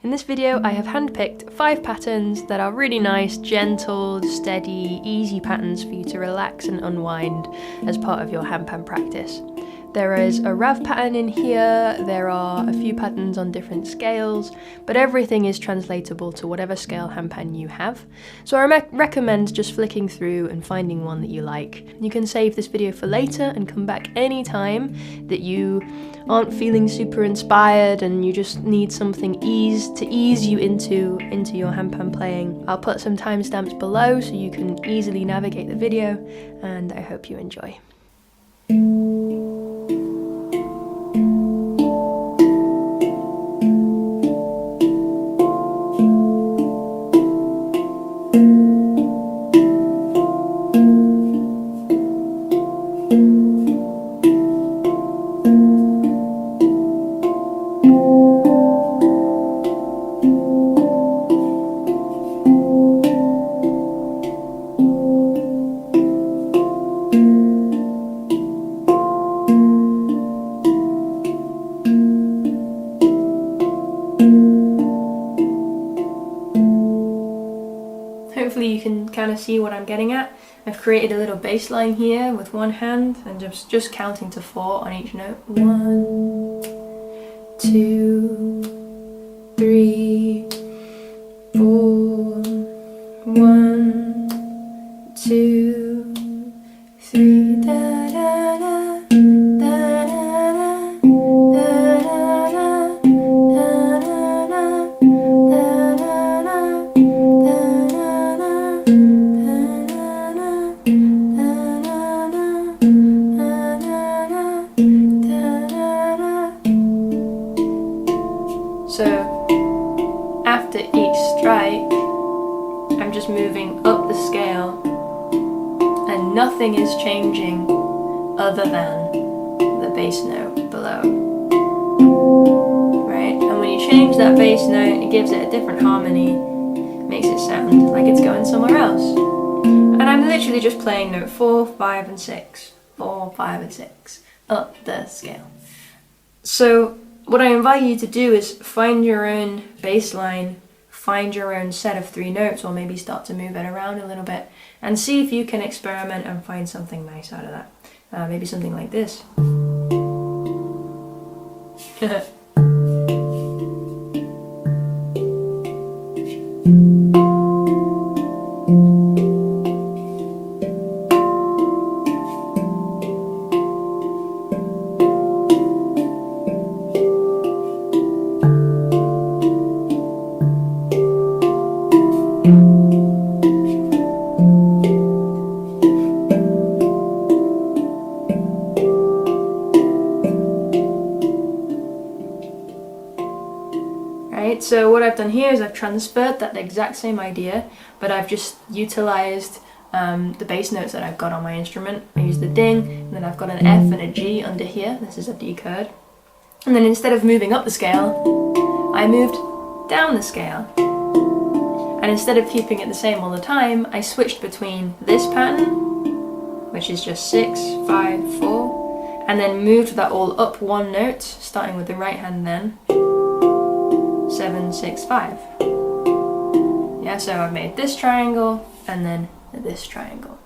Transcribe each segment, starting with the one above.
In this video, I have handpicked 5 patterns that are really nice, gentle, steady, easy patterns for you to relax and unwind as part of your handpan practice. There is a RAV pattern in here, there are a few patterns on different scales, but everything is translatable to whatever scale handpan you have. So I recommend just flicking through and finding one that you like. You can save this video for later and come back anytime that you aren't feeling super inspired and you just need something to ease you into your handpan playing. I'll put some timestamps below so you can easily navigate the video, and I hope you enjoy. Hopefully you can kind of see what I'm getting at. I've created a little bass line here with one hand and just counting to 4 on each note. 1, 2, 3, 4. 1, 2, 3. Da da da da da So after each strike, I'm just moving up the scale and nothing is changing other than the bass note below. Right? And when you change that bass note, it gives it a different harmony, makes it sound like it's going somewhere else. And I'm literally just playing note 4, 5 and 6. 4, 5 and 6 up the scale. So what I invite you to do is find your own bass line, find your own set of 3 notes, or maybe start to move it around a little bit and see if you can experiment and find something nice out of that. Maybe something like this. So what I've done here is I've transferred that exact same idea, but I've just utilized the bass notes that I've got on my instrument. I use the ding, and then I've got an F and a G under here. This is a D chord. And then instead of moving up the scale, I moved down the scale. And instead of keeping it the same all the time, I switched between this pattern, which is just 6, 5, 4, and then moved that all up one note, starting with the right hand then. 7, 6, 5. Yeah, so I've made this triangle and then this triangle.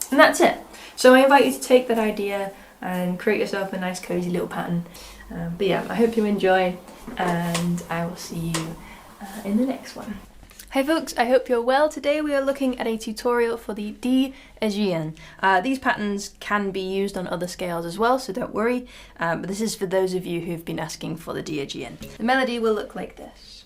And that's it. So I invite you to take that idea and create yourself a nice cozy little pattern. But yeah, I hope you enjoy, and I will see you in the next one. Hi folks, I hope you're well. Today we are looking at a tutorial for the D Aegean. These patterns can be used on other scales as well, so don't worry, but this is for those of you who've been asking for the D Aegean. The melody will look like this.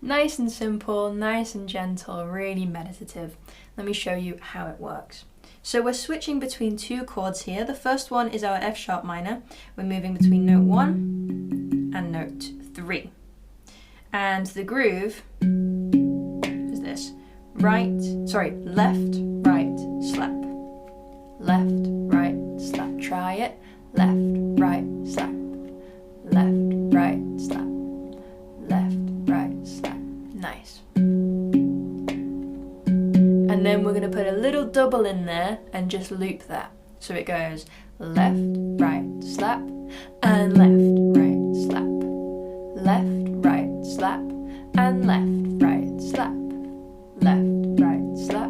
Nice and simple, nice and gentle, really meditative. Let me show you how it works. So we're switching between two chords here. The first one is our F sharp minor. We're moving between note 1 and note 3. And the groove is this. Left, right, slap. Left, right, slap. Try it. Left, right, slap. Left, right, slap. Left, right, slap. Nice. And then we're going to put a little double in there and just loop that. So it goes left, right, slap, and left, right, slap. Left, right, slap, and left, right, slap. Left, right, slap,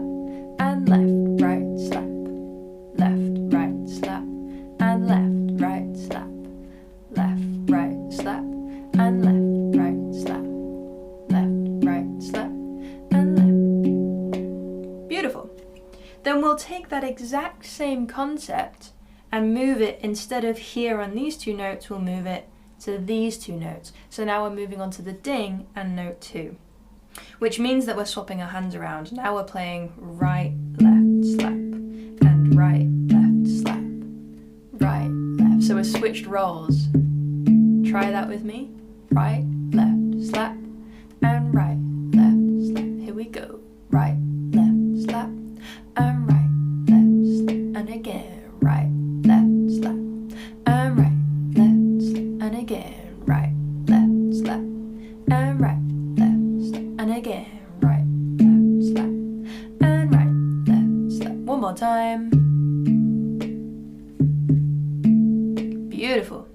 and left, right, slap. Left, right, slap, and left, right, slap. Left, right, slap, and left, right, slap. Left, right, slap, and left. Beautiful. Then we'll take that exact same concept and move it, instead of here on these two notes, we'll move it to these two notes. So now we're moving on to the ding and note 2, which means that we're swapping our hands around. Now we're playing right, left, slap, and right, left, slap, right, left. So we're switched roles. Try that with me. Right, left, slap, and right, left, slap. Here we go. Right, left, slap, and right, left, slap, and again. Right, left, slap, and right, left, slap, and again. Right, left, slap, and right, left, slap, and again. Right, left, slap, and right, left, slap. One more time. Beautiful.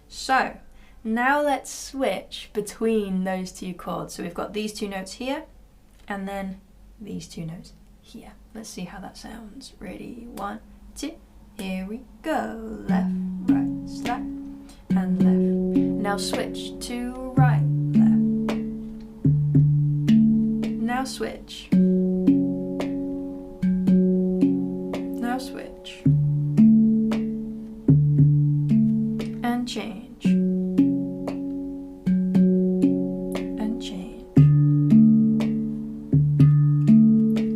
So now let's switch between those two chords. So we've got these two notes here, and then these two notes here. Let's see how that sounds. Ready? 1, 2. Here we go. Left, right, slap, and left. Now switch to right, left. Now switch. Now switch. And change. And change.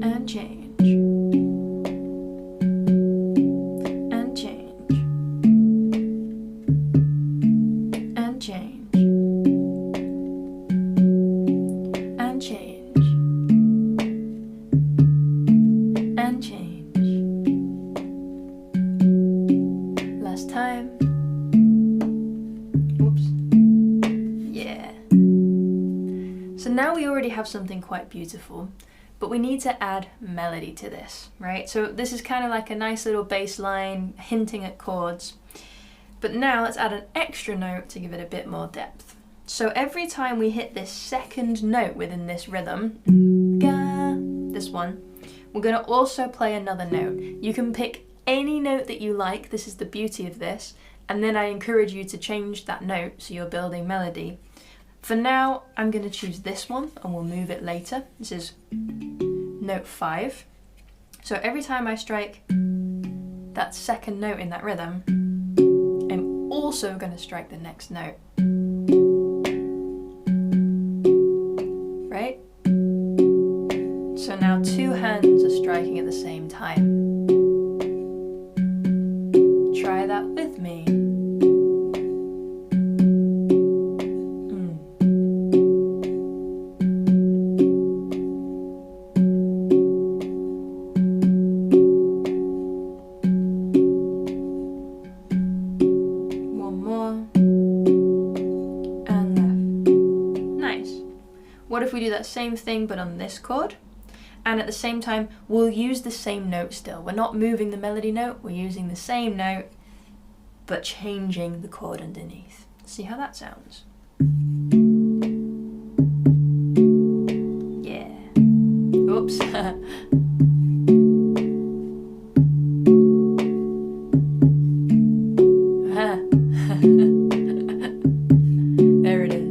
And change. And change. And change. And change. And change. Last time. Oops. Yeah. So now we already have something quite beautiful, but we need to add melody to this, right? So this is kind of like a nice little bass line hinting at chords. But now let's add an extra note to give it a bit more depth. So every time we hit this second note within this rhythm, this one, we're going to also play another note. You can pick any note that you like. This is the beauty of this. And then I encourage you to change that note so you're building melody. For now, I'm going to choose this one and we'll move it later. This is note 5. So every time I strike that second note in that rhythm, I'm also going to strike the next note. Right? So now two hands are striking at the same time. Try that with me. What if we do that same thing but on this chord? And at the same time, we'll use the same note still. We're not moving the melody note, we're using the same note, but changing the chord underneath. See how that sounds? Yeah. Oops. There it is.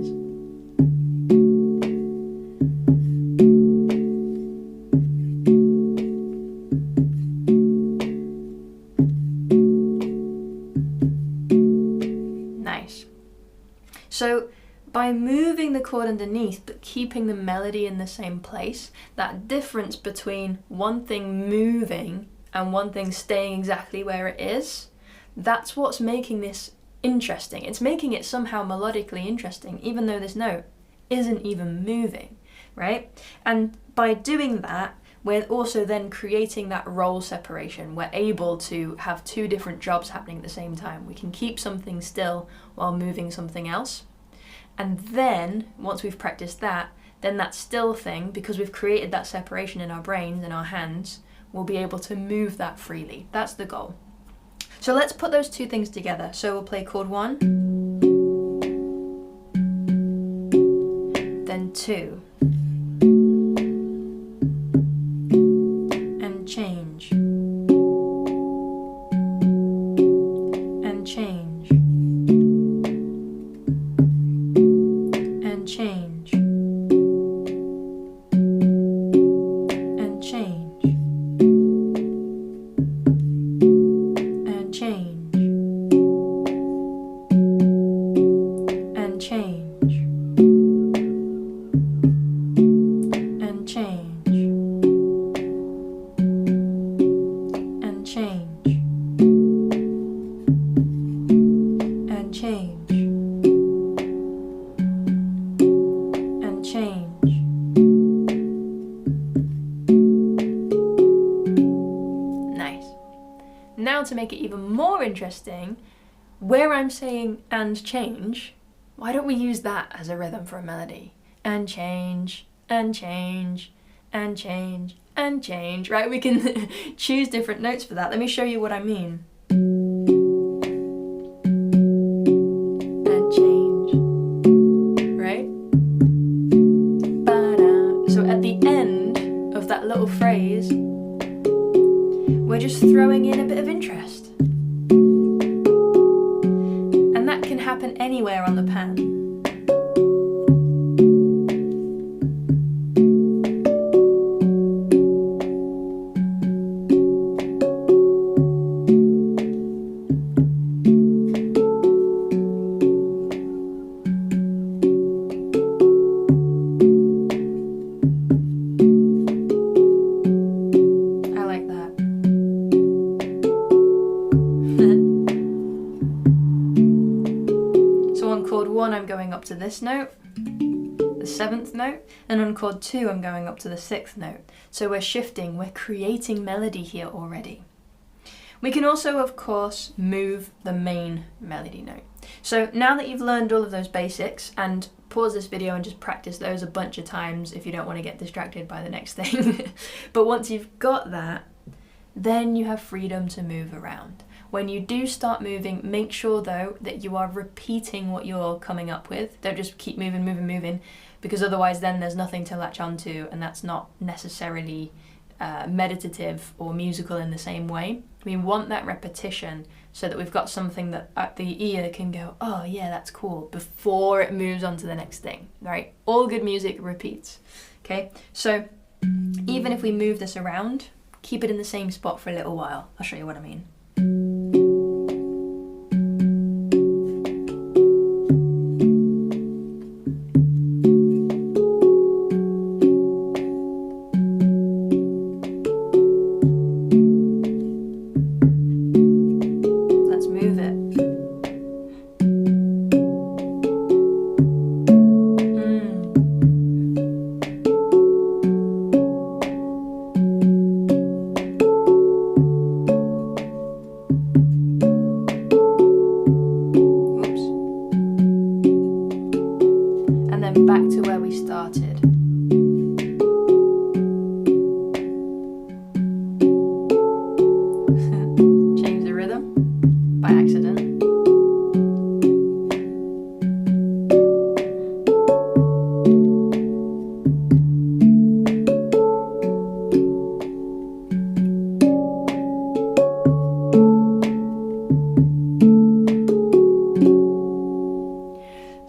So by moving the chord underneath but keeping the melody in the same place, that difference between one thing moving and one thing staying exactly where it is, that's what's making this interesting. It's making it somehow melodically interesting, even though this note isn't even moving, right? And by doing that, we're also then creating that role separation. We're able to have two different jobs happening at the same time. We can keep something still while moving something else. And then, once we've practiced that, then that still thing, because we've created that separation in our brains and our hands, we'll be able to move that freely. That's the goal. So let's put those two things together. So we'll play chord 1, then 2, and change, and change, and change, and change, and change, and change, and change, and change, and change, and change. Nice. Now to make it even more interesting, where I'm saying and change, why don't we use that as a rhythm for a melody? And change, and change, and change, and change, right? We can choose different notes for that. Let me show you what I mean. And change, right? Ba-da. So at the end of that little phrase, we're just throwing in a bit of interest. And that can happen anywhere on the pan. I like that. So on chord 1 I'm going up to this note, the 7th note, and on chord 2 I'm going up to the 6th note. So we're shifting, we're creating melody here already. We can also, of course, move the main melody note. So now that you've learned all of those basics, and pause this video and just practice those a bunch of times if you don't want to get distracted by the next thing. But once you've got that, then you have freedom to move around. When you do start moving, make sure though that you are repeating what you're coming up with. Don't just keep moving, moving, moving, because otherwise then there's nothing to latch onto, and that's not necessarily meditative or musical in the same way. We want that repetition so that we've got something that the ear can go, oh yeah, that's cool, before it moves on to the next thing, right? All good music repeats, okay? So even if we move this around, keep it in the same spot for a little while. I'll show you what I mean. Back to where we started. Change the rhythm by accident.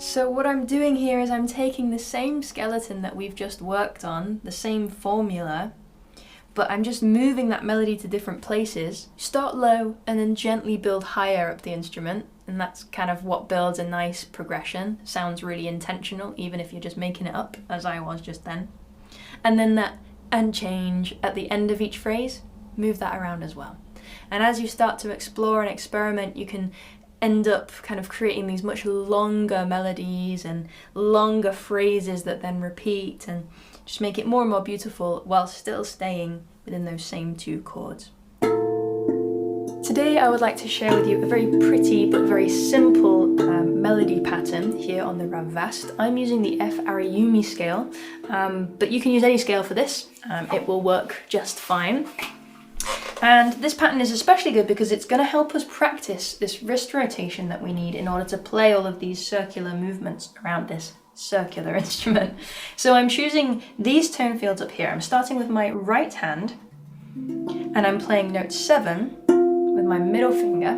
So what I'm doing here is I'm taking the same skeleton that we've just worked on, the same formula, but I'm just moving that melody to different places. Start low and then gently build higher up the instrument, and that's kind of what builds a nice progression. Sounds really intentional, even if you're just making it up, as I was just then. And then that and change at the end of each phrase, move that around as well. And as you start to explore and experiment, you can end up kind of creating these much longer melodies and longer phrases that then repeat and just make it more and more beautiful while still staying within those same 2 chords. Today I would like to share with you a very pretty but very simple melody pattern here on the RAV Vast. I'm using the F Ariumi scale, but you can use any scale for this. It will work just fine. And this pattern is especially good because it's going to help us practice this wrist rotation that we need in order to play all of these circular movements around this circular instrument. So I'm choosing these tone fields up here. I'm starting with my right hand and I'm playing note 7 with my middle finger,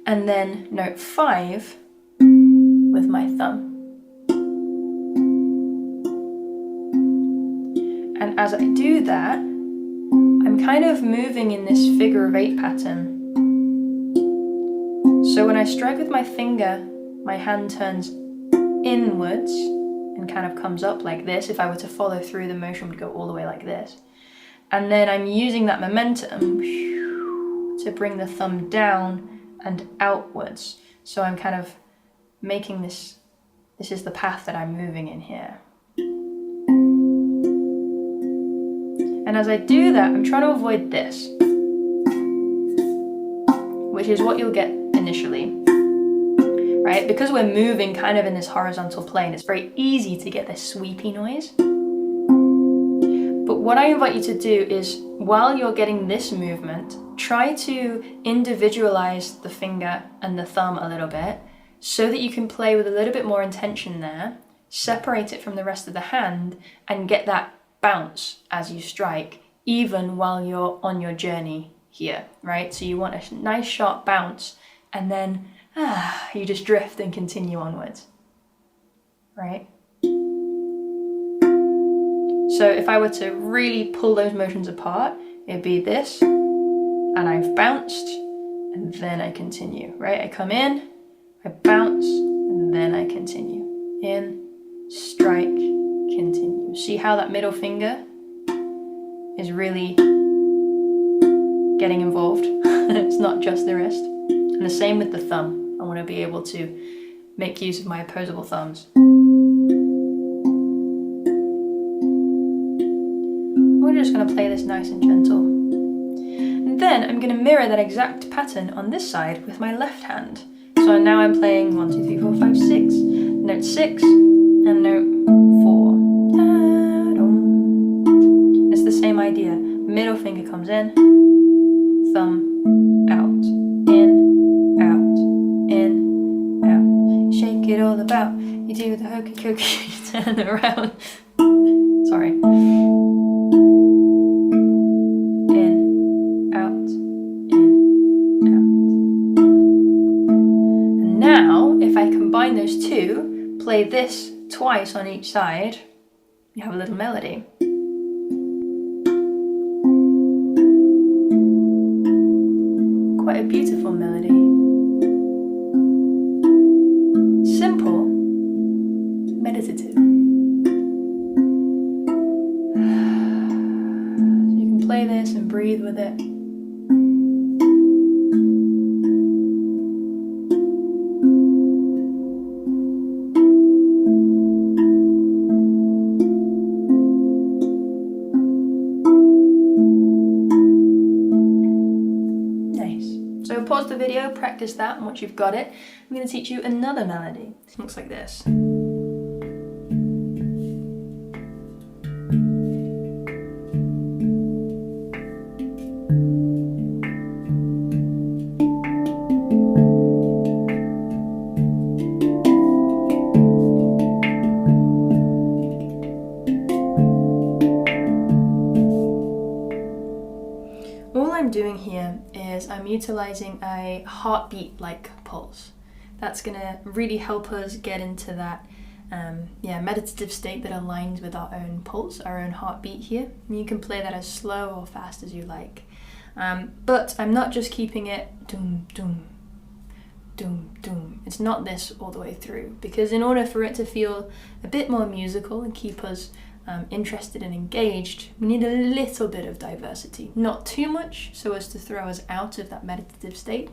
and then note 5 with my thumb. And as I do that, I'm kind of moving in this figure of 8 pattern. So when I strike with my finger, my hand turns inwards and kind of comes up like this. If I were to follow through, the motion would go all the way like this. And then I'm using that momentum to bring the thumb down and outwards. So I'm kind of making this is the path that I'm moving in here. And as I do that, I'm trying to avoid this, which is what you'll get initially, right? Because we're moving kind of in this horizontal plane, it's very easy to get this sweepy noise. But what I invite you to do is, while you're getting this movement, try to individualize the finger and the thumb a little bit so that you can play with a little bit more intention there, separate it from the rest of the hand, and get that bounce as you strike, even while you're on your journey here, right? So you want a nice sharp bounce, and then you just drift and continue onwards, right? So if I were to really pull those motions apart, it'd be this, and I've bounced, and then I continue, right? I come in, I bounce, and then I continue. In, strike, continue. See how that middle finger is really getting involved? It's not just the wrist. And the same with the thumb. I want to be able to make use of my opposable thumbs. We're just going to play this nice and gentle. And then I'm going to mirror that exact pattern on this side with my left hand. So now I'm playing 1, 2, 3, 4, 5, 6, note 6, and note 4. It's the same idea. Middle finger comes in, thumb out, in, out. You shake it all about. You do the hokey cokey, you turn around. Sorry. Combine those two, play this twice on each side, you have a little melody. Quite a beautiful melody. Simple, meditative. So you can play this and breathe with it. So pause the video, practice that, and once you've got it, I'm going to teach you another melody. It looks like this. All I'm doing here is I'm utilizing a heartbeat-like pulse. That's going to really help us get into that meditative state that aligns with our own pulse, our own heartbeat here. And you can play that as slow or fast as you like. But I'm not just keeping it doom, doom, doom, doom. It's not this all the way through, because in order for it to feel a bit more musical and keep us interested and engaged, we need a little bit of diversity. Not too much so as to throw us out of that meditative state,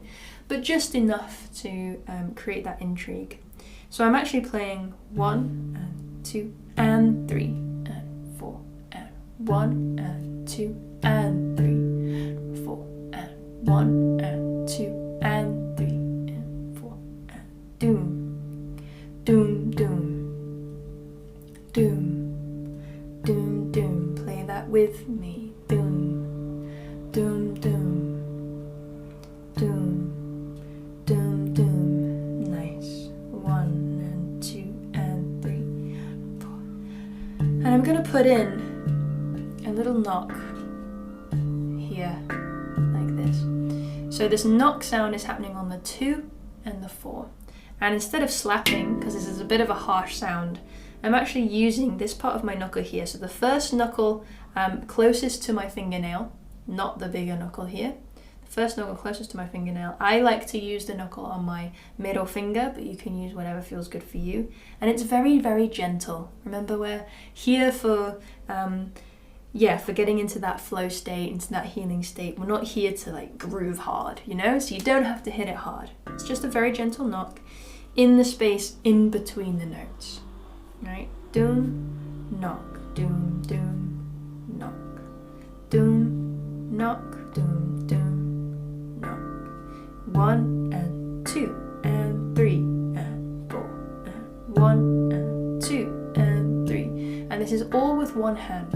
but just enough to create that intrigue. So I'm actually playing 1 and 2 and 3 and 4 and 1 and 2 and 3 and 4 and 1 and 2 and 3 and 4 and doom, doom, doom, doom, doom, doom. Play that with me. Doom, doom, doom, doom, doom, doom. Nice. 1 and 2 and 3 and 4. And I'm gonna put in a little knock here, like this. So this knock sound is happening on the 2 and the 4. And instead of slapping, because this is a bit of a harsh sound, I'm actually using this part of my knuckle here. So the first knuckle closest to my fingernail, not the bigger knuckle here. The first knuckle closest to my fingernail. I like to use the knuckle on my middle finger, but you can use whatever feels good for you. And it's very, very gentle. Remember, we're here for getting into that flow state, into that healing state. We're not here to like groove hard, you know? So you don't have to hit it hard. It's just a very gentle knock in the space in between the notes. Right? Doom, knock, doom, doom, knock. Doom, knock, doom, doom, knock. 1 and 2 and 3 and 4 and 1 and 2 and 3. And this is all with one hand,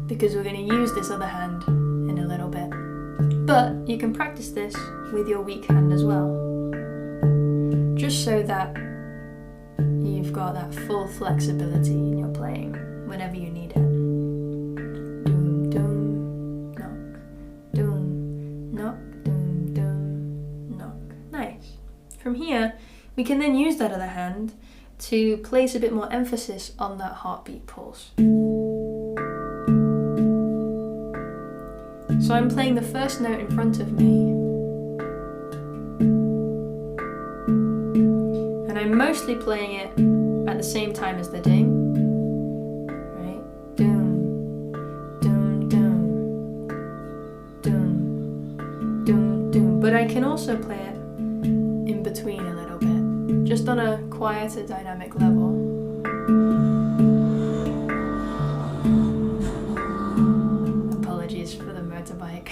because we're going to use this other hand in a little bit. But you can practice this with your weak hand as well, just so that you've got that full flexibility in your playing whenever you need it. Doom, doom, knock, doom, knock, doom, doom, knock. Nice. From here, we can then use that other hand to place a bit more emphasis on that heartbeat pulse. So I'm playing the first note in front of me, and I'm mostly playing it at the same time as the ding, right? Doom, doom, doom, doom, doom, doom. But I can also play it in between a little bit, just on a quieter dynamic level. Apologies for the motorbike.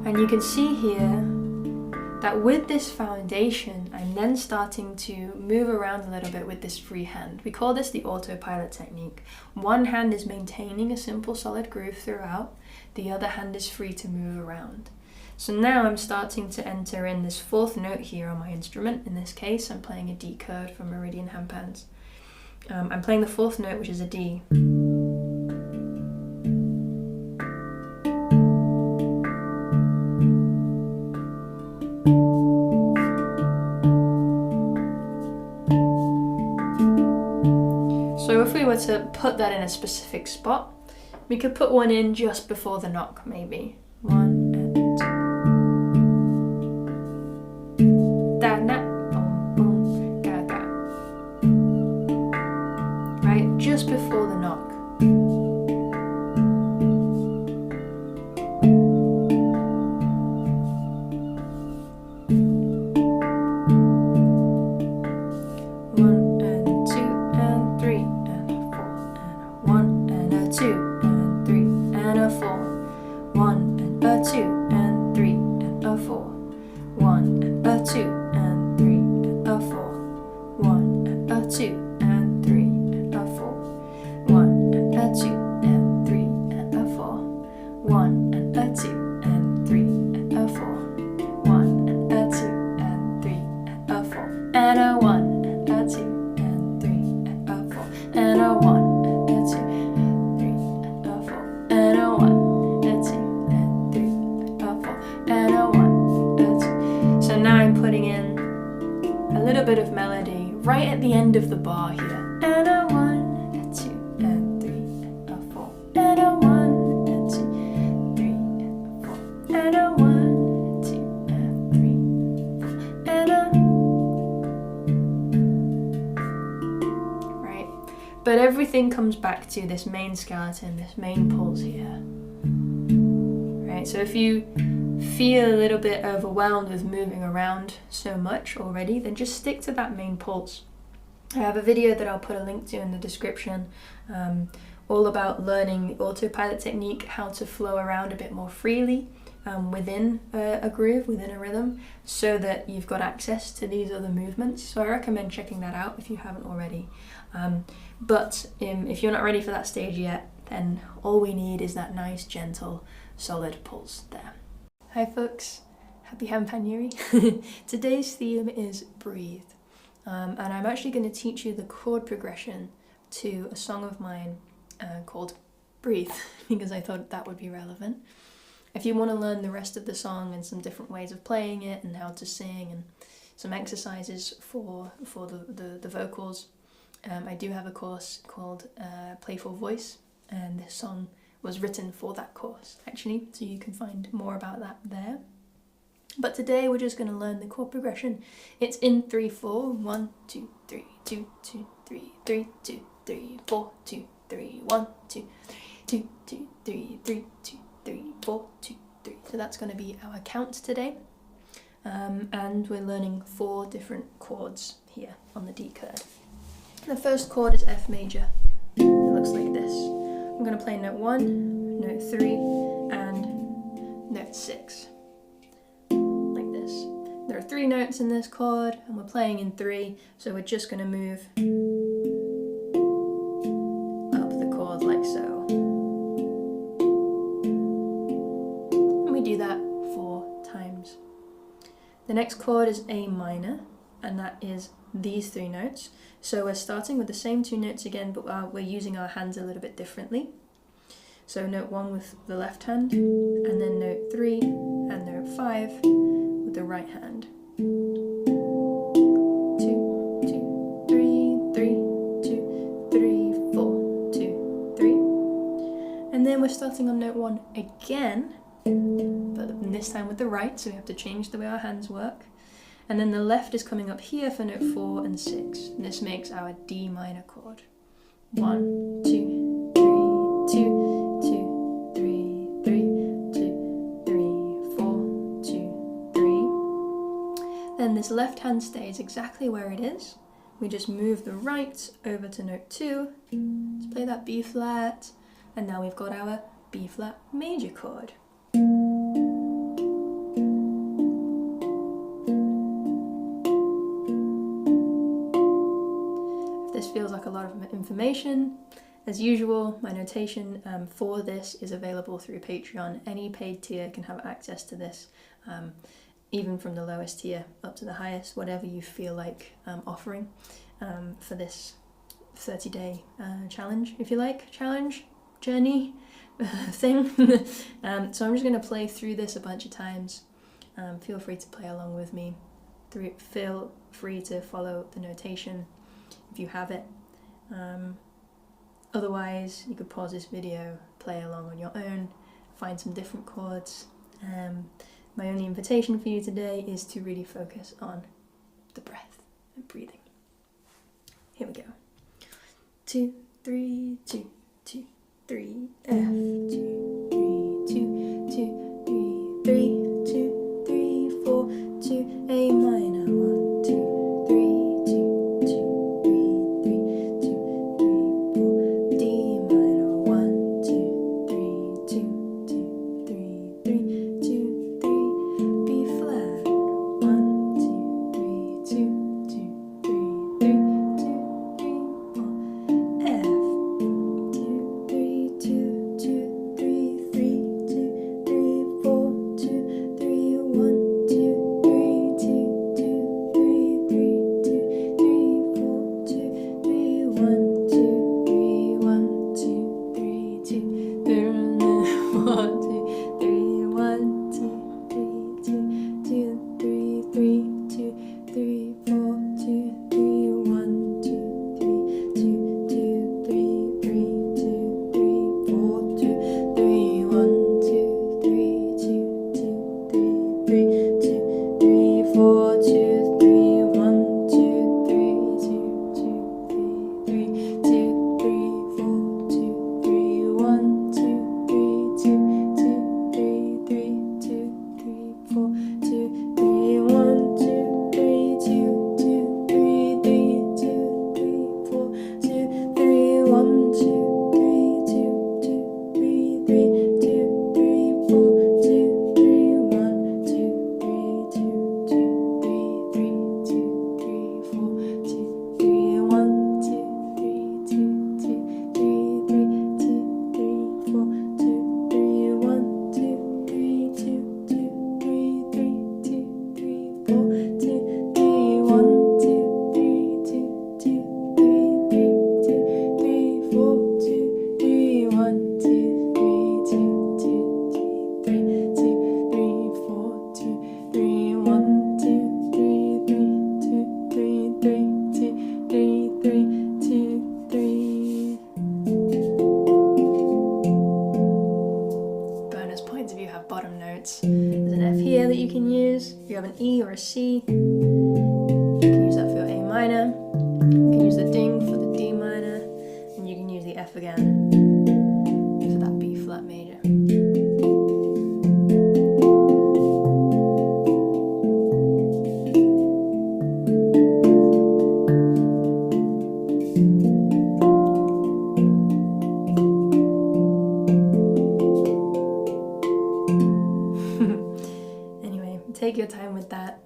And you can see here that with this foundation, I'm then starting to move around a little bit with this free hand. We call this the autopilot technique. One hand is maintaining a simple solid groove throughout, the other hand is free to move around. So now I'm starting to enter in this fourth note here on my instrument. In this case, I'm playing a D kurd for Meridian Handpans. I'm playing the fourth note, which is a D. So if we were to put that in a specific spot, we could put one in just before the knock, maybe. 1 and 2. Da na, boom boom, ga ga. Right, just before the knock. But everything comes back to this main skeleton, this main pulse here. Right, so if you feel a little bit overwhelmed with moving around so much already, then just stick to that main pulse. I have a video that I'll put a link to in the description, all about learning the autopilot technique, how to flow around a bit more freely within a groove, within a rhythm, so that you've got access to these other movements. So I recommend checking that out if you haven't already. But if you're not ready for that stage yet, then all we need is that nice, gentle, solid pulse there. Hi folks, happy Handpan Yuri. Today's theme is Breathe. And I'm actually going to teach you the chord progression to a song of mine called Breathe, because I thought that would be relevant. If you want to learn the rest of the song and some different ways of playing it and how to sing and some exercises for the vocals, I do have a course called Playful Voice, and this song was written for that course actually, so you can find more about that there. But today we're just going to learn the chord progression. It's in 3/4. 1, 2, 3, 2, 2, 3, 3, 2, 3, 4, 2, 3, 1, 2, 3, 2, 2, 3, 3, 2, 3, 4, 2, 3. So that's going to be our count today. And we're learning 4 different chords here on the D chord. The first chord is F major. It looks like this. I'm going to play note 1, note 3, and note 6. Like this. There are 3 notes in this chord, and we're playing in 3, so we're just going to move up the chord like so. And we do that 4 times. The next chord is A minor, and that is these 3 notes. So we're starting with the same 2 notes again, but we're using our hands a little bit differently. So note 1 with the left hand, and then note 3 and note 5 with the right hand. 2, 2, 3, 3, 2, 3, 4, 2, 3. And then we're starting on note 1 again, but this time with the right, so we have to change the way our hands work. And then the left is coming up here for note 4 and 6. And this makes our D minor chord. 1, 2, 3, 2, 2, 3, 3, 2, 3, 4, 2, 3. Then this left hand stays exactly where it is. We just move the right over to note 2. Let's play that B flat. And now we've got our B flat major chord. This feels like a lot of information. As usual, my notation for this is available through Patreon. Any paid tier can have access to this, even from the lowest tier up to the highest, whatever you feel like offering for this 30-day challenge, if you like, challenge, journey thing. So I'm just going to play through this a bunch of times. Feel free to play along with me. Feel free to follow the notation if you have it. Otherwise, you could pause this video, play along on your own, find some different chords. My only invitation for you today is to really focus on the breath and breathing. Here we go. 2, 3, 2, 2, 3, F, 2, 3, 2, 2, 3, 3, 2, 3, 4, 2, A minor, 1, 2, 3, 2, 2, 3, 3, 2, 3, 4, D minor, 1, 2, 3, 2, 2, 3, 3, 2, 3, B flat, 1, 2, 3, 2, 2, 3, 3, 2, 3, 4, F, 2, 3, 2, 2, 3, 3, 2, 3, E or a C. You can use that for your A minor. You can use the ding for the D minor, and you can use the F again for that B flat major. Anyway, take your time with that.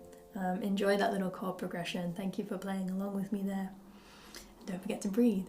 Enjoy that little chord progression. Thank you for playing along with me there. Don't forget to breathe.